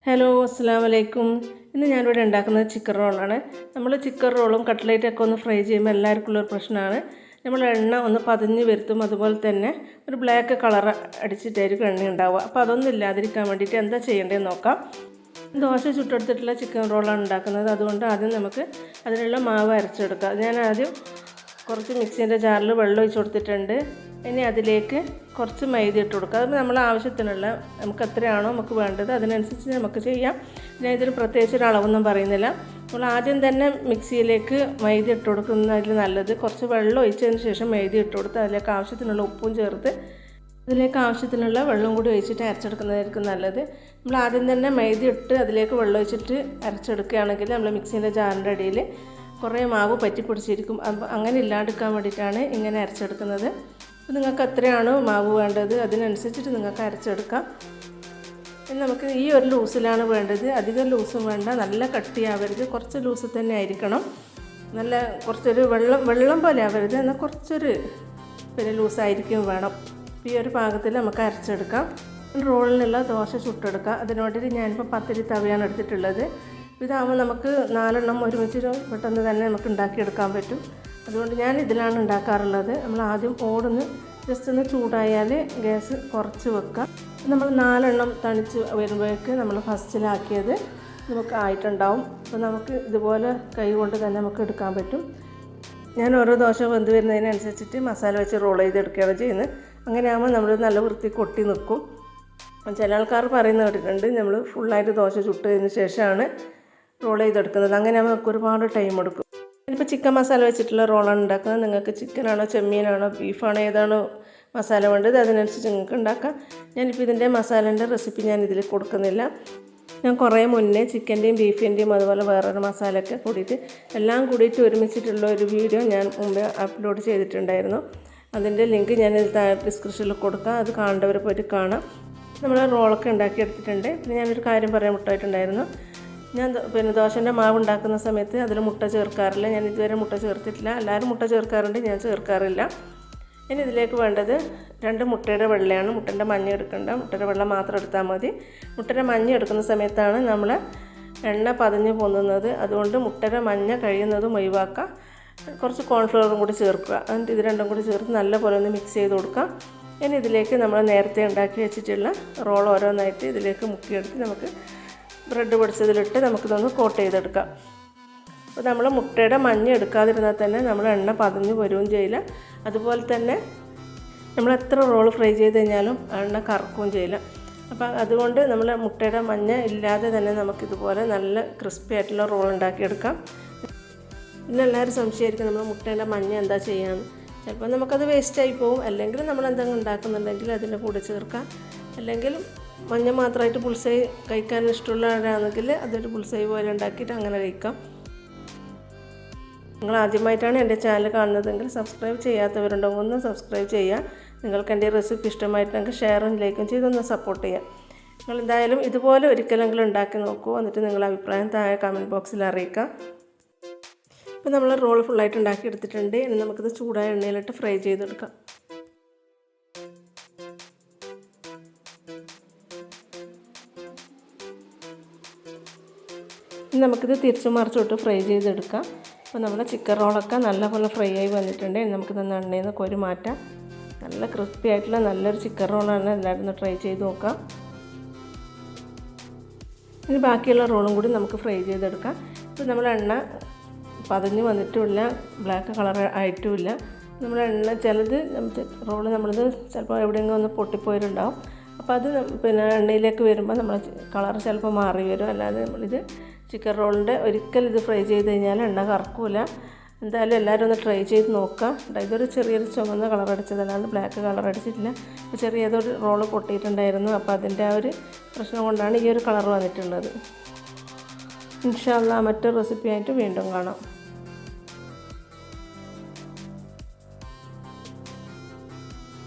Hello, അസ്സലാമു അലൈക്കും. ഇന്ന് ഞാനിവിടെ ഉണ്ടാക്കുന്നത് ചിക്കൻ റോളാണ്. നമ്മൾ ചിക്കൻ റോളും കട്ട്ലേറ്റൊക്കെ ഒന്ന് ഫ്രൈ ചെയ്യുമ്പോൾ എല്ലാവർക്കും ഉള്ളൊരു പ്രശ്നമാണ്. നമ്മൾ എണ്ണ ഒന്ന് പതിഞ്ഞ് വരുത്തും, അതുപോലെ തന്നെ ഒരു ബ്ലാക്ക് കളർ അടിച്ചിട്ടായിരിക്കും എണ്ണ ഉണ്ടാവുക. അപ്പോൾ അതൊന്നും ഇല്ലാതിരിക്കാൻ വേണ്ടിയിട്ട് എന്താ ചെയ്യേണ്ടതെന്ന് നോക്കാം. ദോശ ചുട്ടെടുത്തിട്ടുള്ള ചിക്കൻ റോളാണ് ഉണ്ടാക്കുന്നത്. അതുകൊണ്ട് ആദ്യം നമുക്ക് അതിനുള്ള മാവ് അരച്ചെടുക്കാം. ഞാൻ ആദ്യം കുറച്ച് മിക്സീൻ്റെ ജാറിൽ വെള്ളം ഒഴിച്ച് കൊടുത്തിട്ടുണ്ട്. ഇനി അതിലേക്ക് കുറച്ച് മൈദ ഇട്ട് കൊടുക്കുക. അത് നമ്മൾ ആവശ്യത്തിനുള്ള നമുക്ക് എത്രയാണോ നമുക്ക് വേണ്ടത് അതിനനുസരിച്ച് നമുക്ക് ചെയ്യാം. ഞാൻ ഇതിൽ പ്രത്യേകിച്ച് ഒരു അളവൊന്നും പറയുന്നില്ല. നമ്മൾ ആദ്യം തന്നെ മിക്സിയിലേക്ക് മൈദ ഇട്ട് കൊടുക്കുന്നതിൽ നല്ലത് കുറച്ച് വെള്ളം ഒഴിച്ചതിന് ശേഷം മൈദ ഇട്ട് കൊടുത്ത് അതിലേക്ക് ആവശ്യത്തിനുള്ള ഉപ്പും ചേർത്ത് അതിലേക്ക് ആവശ്യത്തിനുള്ള വെള്ളം കൂടി ഒഴിച്ചിട്ട് അരച്ചെടുക്കുന്നതായിരിക്കും നല്ലത്. നമ്മൾ ആദ്യം തന്നെ മൈദ ഇട്ട് അതിലേക്ക് വെള്ളം ഒഴിച്ചിട്ട് അരച്ചെടുക്കുകയാണെങ്കിൽ നമ്മൾ മിക്സീൻ്റെ ജാറിൻ്റെ അടിയിൽ കുറേ മാവ് പറ്റിപ്പിടിച്ചിരിക്കും. അങ്ങനെ ഇല്ലാണ്ടിരിക്കാൻ വേണ്ടിയിട്ടാണ് ഇങ്ങനെ അരച്ചെടുക്കുന്നത്. അപ്പോൾ നിങ്ങൾക്ക് എത്രയാണോ മാവ് വേണ്ടത് അതിനനുസരിച്ചിട്ട് നിങ്ങൾക്ക് അരച്ചെടുക്കാം. പിന്നെ നമുക്ക് ഈ ഒരു ലൂസിലാണ് വേണ്ടത്. അധികം ലൂസും വേണ്ട, നല്ല കട്ടിയാവരുത്, കുറച്ച് ലൂസ് തന്നെ ആയിരിക്കണം. നല്ല കുറച്ചൊരു വെള്ളം പോലെ ആവരുത്, എന്നാൽ കുറച്ചൊരു ലൂസായിരിക്കും വേണം. ഈ ഒരു പാകത്തിൽ നമുക്ക് അരച്ചെടുക്കാം. റോളിനുള്ള ദോശ ചുട്ടെടുക്കാം. അതിനോടൊരു ഞാനിപ്പോൾ പത്തിരി തവയാണ് എടുത്തിട്ടുള്ളത്. ഇതാകുമ്പോൾ നമുക്ക് 4 എണ്ണം ഒരുമിച്ച് പെട്ടെന്ന് തന്നെ നമുക്ക് ഉണ്ടാക്കിയെടുക്കാൻ പറ്റും. അതുകൊണ്ട് ഞാൻ ഇതിലാണ് ഉണ്ടാക്കാറുള്ളത്. നമ്മൾ ആദ്യം ഓടൊന്ന് ജസ്റ്റ് ഒന്ന് ചൂടായാൽ ഗ്യാസ് കുറച്ച് വെക്കാം. നമ്മൾ 4 എണ്ണം തണിച്ച് വരുമ്പോഴേക്ക് നമ്മൾ ഫസ്റ്റിലാക്കിയത് നമുക്ക് ആയിട്ടുണ്ടാവും. അപ്പോൾ നമുക്ക് ഇതുപോലെ കൈ കൊണ്ട് തന്നെ നമുക്ക് എടുക്കാൻ പറ്റും. ഞാൻ ഓരോ ദോശ വെന്ത് വരുന്നതിനനുസരിച്ചിട്ട് മസാല വെച്ച് റോൾ ചെയ്തെടുക്കുകയാണ് ചെയ്യുന്നത്. അങ്ങനെ ആകുമ്പോൾ നമ്മൾ നല്ല വൃത്തി കൊട്ടി നിൽക്കും. ചില ആൾക്കാർ പറയുന്ന കേട്ടിട്ടുണ്ട് നമ്മൾ ഫുള്ളായിട്ട് ദോശ ചുട്ടതിന് ശേഷമാണ് റോൾ ചെയ്തെടുക്കുന്നത്. അങ്ങനെ ആകുമ്പോൾ നമുക്ക് ഒരുപാട് ടൈം എടുക്കും. ഇപ്പോൾ ചിക്കൻ മസാല വെച്ചിട്ടുള്ള റോളാണ് ഉണ്ടാക്കുന്നത്. നിങ്ങൾക്ക് ചിക്കനാണോ ചെമ്മീനാണോ ബീഫാണോ ഏതാണോ മസാല വേണ്ടത് അതിനനുസരിച്ച് നിങ്ങൾക്ക് ഉണ്ടാക്കാം. ഞാനിപ്പോൾ ഇതിൻ്റെ മസാലേൻ്റെ റെസിപ്പി ഞാൻ ഇതിൽ കൊടുക്കുന്നില്ല. ഞാൻ കുറേ മുന്നേ ചിക്കൻ്റെയും ബീഫിൻ്റെയും അതുപോലെ വേറൊരു മസാലയൊക്കെ കൂടിയിട്ട് എല്ലാം കൂടിയിട്ട് ഒരുമിച്ചിട്ടുള്ള ഒരു വീഡിയോ ഞാൻ മുമ്പേ അപ്ലോഡ് ചെയ്തിട്ടുണ്ടായിരുന്നു. അതിൻ്റെ ലിങ്ക് ഞാൻ ഡിസ്ക്രിപ്ഷനിൽ കൊടുക്കാം. അത് കാണേണ്ടവരെ പോയിട്ട് കാണാം. നമ്മൾ റോളൊക്കെ ഉണ്ടാക്കിയെടുത്തിട്ടുണ്ട്. പിന്നെ ഞാനൊരു കാര്യം പറയാൻ വിട്ടായിട്ടുണ്ടായിരുന്നു. ഞാൻ ദോശൻ്റെ മാവ് ഉണ്ടാക്കുന്ന സമയത്ത് അതിൽ മുട്ട ചേർക്കാറില്ല. ഞാൻ ഇതുവരെ മുട്ട ചേർത്തിട്ടില്ല. എല്ലാവരും മുട്ട ചേർക്കാറുണ്ട്, ഞാൻ ചേർക്കാറില്ല. ഇനി ഇതിലേക്ക് വേണ്ടത് 2 മുട്ടയുടെ വെള്ളയാണ്. മുട്ടൻ്റെ മഞ്ഞ എടുക്കണ്ട, മുട്ടയുടെ വെള്ളം മാത്രം എടുത്താൽ മതി. മുട്ടയുടെ മഞ്ഞ എടുക്കുന്ന സമയത്താണ് നമ്മൾ എണ്ണ പതഞ്ഞ് പൊന്നുന്നത്. അതുകൊണ്ട് മുട്ടയുടെ മഞ്ഞ കഴിയുന്നതും ഒഴിവാക്കുക. കുറച്ച് കോൺഫ്ലവറും കൂടി ചേർക്കുക. എന്നിട്ട് ഇത് രണ്ടും കൂടി ചേർത്ത് നല്ലപോലെ ഒന്ന് മിക്സ് ചെയ്ത് കൊടുക്കാം. ഇനി ഇതിലേക്ക് നമ്മൾ നേരത്തെ ഉണ്ടാക്കി വെച്ചിട്ടുള്ള റോൾ ഓരോന്നായിട്ട് ഇതിലേക്ക് മുക്കിയെടുത്ത് നമുക്ക് ബ്രെഡ് പൊടിച്ചതിലിട്ട് നമുക്കിതൊന്ന് കോട്ട് ചെയ്തെടുക്കാം. അപ്പോൾ നമ്മൾ മുട്ടയുടെ മഞ്ഞ എടുക്കാതിരുന്നാൽ തന്നെ നമ്മൾ എണ്ണ പതഞ്ഞ് വരുകയും ചെയ്യില്ല. അതുപോലെ തന്നെ നമ്മൾ എത്ര റോൾ ഫ്രൈ ചെയ്ത് കഴിഞ്ഞാലും എണ്ണ കറക്കുകയും ചെയ്യില്ല. അപ്പോൾ അതുകൊണ്ട് നമ്മൾ മുട്ടയുടെ മഞ്ഞ ഇല്ലാതെ തന്നെ നമുക്കിതുപോലെ നല്ല ക്രിസ്പി ആയിട്ടുള്ള റോൾ ഉണ്ടാക്കിയെടുക്കാം. പിന്നെ എല്ലാവരും സംശയമായിരിക്കും നമ്മൾ മുട്ടയുടെ മഞ്ഞ എന്താ ചെയ്യാമെന്ന്. ചിലപ്പോൾ നമുക്കത് വേസ്റ്റായി പോകും. അല്ലെങ്കിൽ നമ്മൾ എന്തെങ്കിലും ഉണ്ടാക്കുന്നുണ്ടെങ്കിൽ അതിൻ്റെ കൂടെ ചേർക്കാം. അല്ലെങ്കിൽ മഞ്ഞ മാത്രമായിട്ട് പുൾസൈ കഴിക്കാൻ ഇഷ്ടമുള്ളവരാണെങ്കിൽ അതൊരു പുൾസൈ പോലെ ഉണ്ടാക്കിയിട്ട് അങ്ങനെ കഴിക്കാം. നിങ്ങൾ ആദ്യമായിട്ടാണ് എൻ്റെ ചാനൽ കാണുന്നതെങ്കിൽ സബ്സ്ക്രൈബ് ചെയ്യാത്തവരുണ്ടെങ്കിൽ ഒന്ന് സബ്സ്ക്രൈബ് ചെയ്യുക. നിങ്ങൾക്ക് എൻ്റെ റെസിപ്പി ഇഷ്ടമായിട്ടുണ്ടെങ്കിൽ ഷെയറും ലൈക്കും ചെയ്തൊന്ന് സപ്പോർട്ട് ചെയ്യാം. നിങ്ങൾ എന്തായാലും ഇതുപോലെ ഒരിക്കലെങ്കിലും ഉണ്ടാക്കി നോക്കൂ. എന്നിട്ട് നിങ്ങളുടെ അഭിപ്രായം താഴെ കമൻറ്റ് ബോക്സിൽ അറിയിക്കാം. ഇപ്പോൾ നമ്മൾ റോൾ ഫുള്ളായിട്ട് ഉണ്ടാക്കിയെടുത്തിട്ടുണ്ട്. ഇനി നമുക്കിത് ചൂടായ എണ്ണയിലിട്ട് ഫ്രൈ ചെയ്തെടുക്കാം. ഇനി നമുക്കിത് തിരിച്ചു മറിച്ചോട്ട് ഫ്രൈ ചെയ്തെടുക്കാം. അപ്പോൾ നമ്മുടെ ചിക്കൻ റോളൊക്കെ നല്ലപോലെ ഫ്രൈ ആയി വന്നിട്ടുണ്ട്. ഇനി നമുക്കിത് എണ്ണയിൽ നിന്ന് കോരി മാറ്റാം. നല്ല ക്രിസ്പി ആയിട്ടുള്ള നല്ലൊരു ചിക്കൻ റോളാണ്. എല്ലാവരും ഒന്ന് ട്രൈ ചെയ്ത് നോക്കാം. ഇനി ബാക്കിയുള്ള റോളും കൂടി നമുക്ക് ഫ്രൈ ചെയ്തെടുക്കാം. ഇപ്പോൾ നമ്മൾ എണ്ണ പതഞ്ഞ് വന്നിട്ടുമില്ല, ബ്ലാക്ക് കളർ ആയിട്ടുമില്ല. നമ്മൾ എണ്ണ ചിലത് റോള് നമ്മളിത് ചിലപ്പോൾ എവിടെയെങ്കിലും ഒന്ന് പൊട്ടിപ്പോയിട്ടുണ്ടാവും. അപ്പോൾ അത് എണ്ണയിലേക്ക് വരുമ്പോൾ നമ്മൾ കളർ ചിലപ്പോൾ മാറി വരും. അല്ലാതെ നമ്മളിത് ചിക്കൻ റോളിൻ്റെ ഒരിക്കൽ ഇത് ഫ്രൈ ചെയ്ത് കഴിഞ്ഞാൽ എണ്ണ കറക്കൂല. എന്തായാലും എല്ലാവരും ഒന്ന് ട്രൈ ചെയ്ത് നോക്കാം. ഇതൊരു ചെറിയൊരു ചുവന്ന കളർ അടിച്ചതല്ലാണ്ട് ബ്ലാക്ക് കളർ അടിച്ചിട്ടില്ല. ചെറിയ ഏതൊരു റോള് പൊട്ടിയിട്ടുണ്ടായിരുന്നു. അപ്പോൾ അതിൻ്റെ ആ ഒരു പ്രശ്നം കൊണ്ടാണ് ഈ ഒരു കളർ വന്നിട്ടുള്ളത്. ഇൻഷാ അല്ലാഹ് മറ്റൊരു റെസിപ്പിയായിട്ട് വീണ്ടും കാണാം.